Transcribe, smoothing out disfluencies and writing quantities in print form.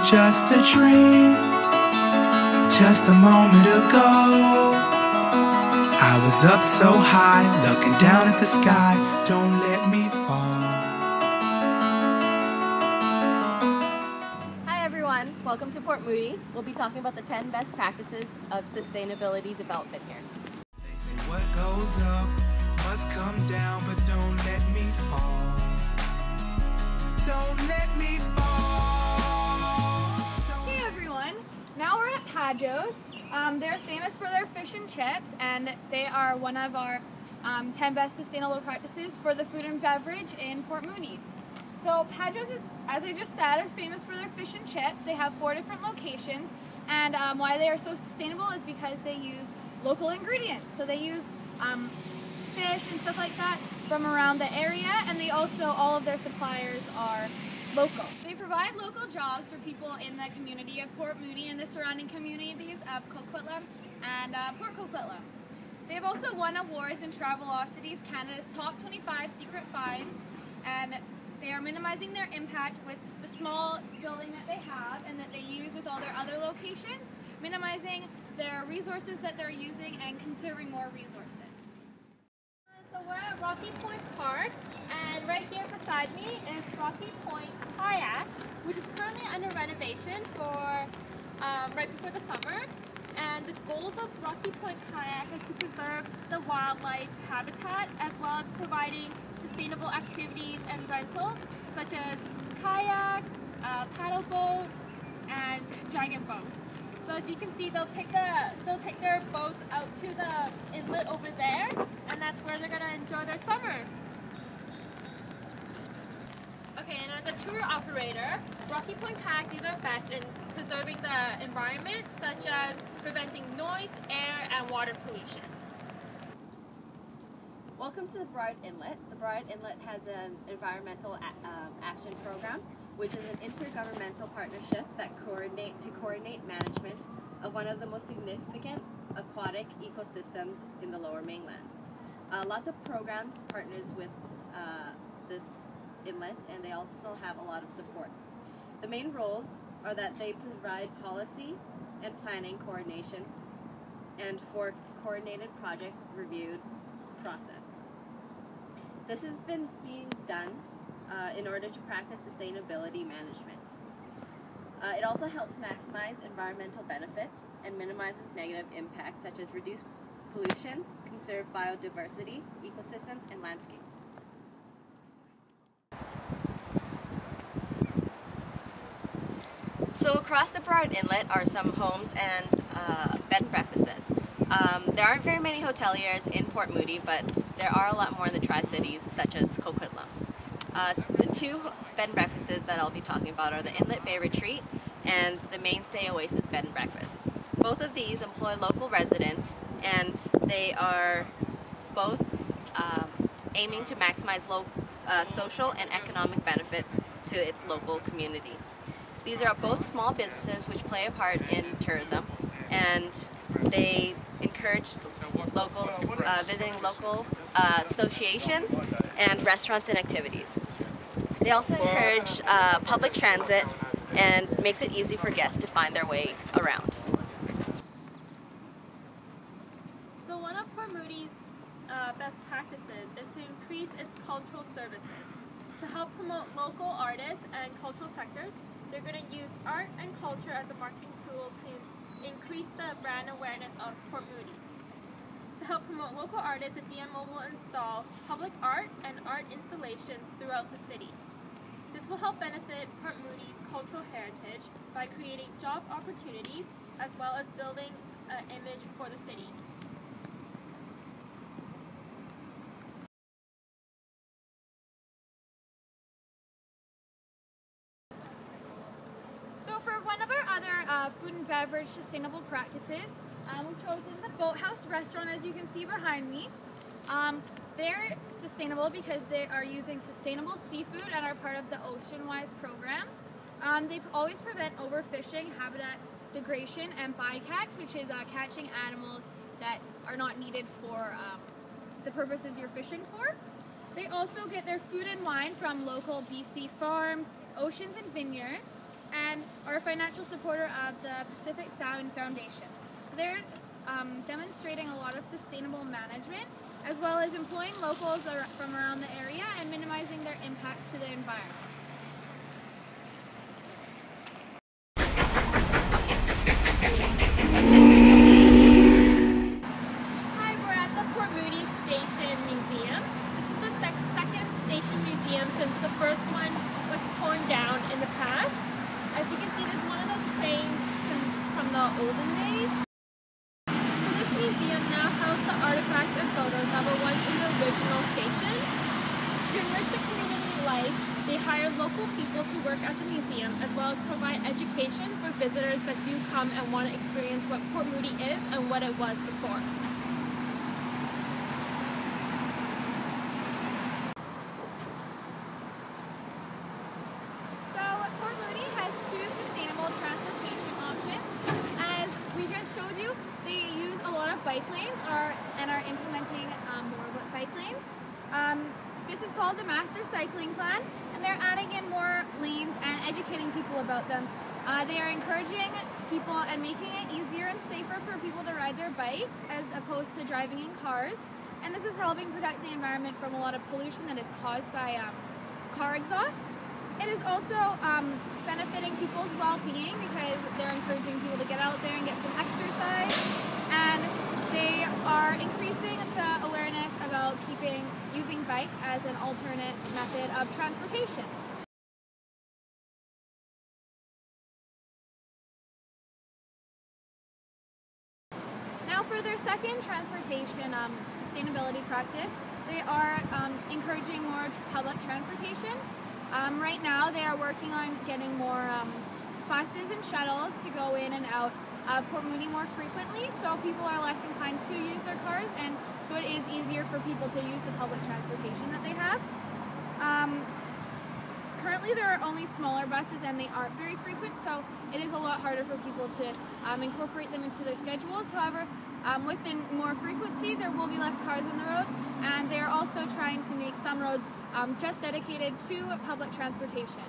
just a dream, just a moment ago. I was up so high, looking down at the sky. Don't let me fall. Hi everyone, welcome to Port Moody. We'll be talking about the 10 best practices of sustainability development here. They say what goes up must come down, but don't let me fall. Don't let me fall. Hey everyone, now we're at Padjo's. They're famous for their fish and chips, and they are one of our 10 best sustainable practices for the food and beverage in Port Moody. So Padjo's is, as I just said, are famous for their fish and chips. They have 4 different locations, and why they are so sustainable is because they use local ingredients. So they use fish and stuff like that from around the area, and they also, all of their suppliers are local. They provide local jobs for people in the community of Port Moody and the surrounding communities of Coquitlam and Port Coquitlam. They've also won awards in Travelocity's Canada's top 25 secret finds, and they are minimizing their impact with the small building that they have and that they use with all their other locations, minimizing their resources that they're using and conserving more resources. So we're at Rocky Point Park, and right here beside me is Rocky Point Kayak, which is currently under renovation for right before the summer. And the goals of Rocky Point Kayak is to preserve the wildlife habitat, as well as providing sustainable activities and rentals such as kayak, paddle boat, and dragon boats. So as you can see, they'll take their boats out to the inlet over there, and that's where they're gonna enjoy their summer. Okay, and as a tour operator, Rocky Point Kayak do their best in preserving the environment, such as preventing noise, air, and water pollution. Welcome to the Bride Inlet. The Bride Inlet has an environmental action program, which is an intergovernmental partnership that coordinate management of one of the most significant aquatic ecosystems in the Lower Mainland. Lots of programs partners with this inlet, and they also have a lot of support. The main roles are that they provide policy and planning coordination and for coordinated projects reviewed processes. This has been being done in order to practice sustainability management. It also helps maximize environmental benefits and minimizes negative impacts such as reduced pollution, conserve biodiversity, ecosystems, and landscapes. So across the Bride Inlet are some homes and bed and breakfasts. There aren't very many hoteliers in Port Moody, but there are a lot more in the Tri-Cities, such as Coquitlam. The 2 bed and breakfasts that I'll be talking about are the Inlet Bay Retreat and the Mainstay Oasis Bed and Breakfast. Both of these employ local residents, and they are both aiming to maximize social and economic benefits to its local community. These are both small businesses which play a part in tourism, and they encourage locals visiting local associations and restaurants and activities. They also encourage public transit and makes it easy for guests to find their way around. So one of Port Moody's best practices is to increase its cultural services. To help promote local artists and cultural sectors, they're going to use art and culture as a marketing tool to increase the brand awareness of Port Moody. To help promote local artists, the DMO will install public art and art installations throughout the city. This will help benefit Port Moody's cultural heritage by creating job opportunities as well as building an image for the city. So for one of our other food and beverage sustainable practices, we've chosen the Boathouse restaurant, as you can see behind me. They're sustainable because they are using sustainable seafood and are part of the Oceanwise program. They always prevent overfishing, habitat degradation, and bycatch, which is catching animals that are not needed for the purposes you're fishing for. They also get their food and wine from local BC farms, oceans, and vineyards. and are a financial supporter of the Pacific Salmon Foundation. So they're demonstrating a lot of sustainable management, as well as employing locals from around the area and minimizing their impacts to the environment. Hi, we're at the Port Moody Station Museum. This is the second station museum since the first one was torn down in the past. As you can see, this is one of the trains from the olden days. So this museum now houses the artifacts and photos that were once in the original station. To enrich the community life, they hire local people to work at the museum, as well as provide education for visitors that do come and want to experience what Port Moody is and what it was before. So Port Moody has two sustainable transportation options. As we just showed you, they use a lot of bike lanes and are implementing more bike lanes. This is called the Master Cycling Plan, and they're adding in more lanes and educating people about them. They are encouraging people and making it easier and safer for people to ride their bikes as opposed to driving in cars. And this is helping protect the environment from a lot of pollution that is caused by car exhaust. It is also benefiting people's well-being because they're encouraging people to get out there and get some exercise. And they are increasing the awareness about using bikes as an alternate method of transportation. Now for their second transportation sustainability practice, they are encouraging more public transportation. Right now they are working on getting more buses and shuttles to go in and out of Port Moody more frequently, so people are less inclined to use their cars, and so it is easier for people to use the public transportation that they have. Currently there are only smaller buses and they aren't very frequent, so it is a lot harder for people to incorporate them into their schedules. However, with the more frequency, there will be less cars on the road, and they're also trying to make some roads just dedicated to public transportation.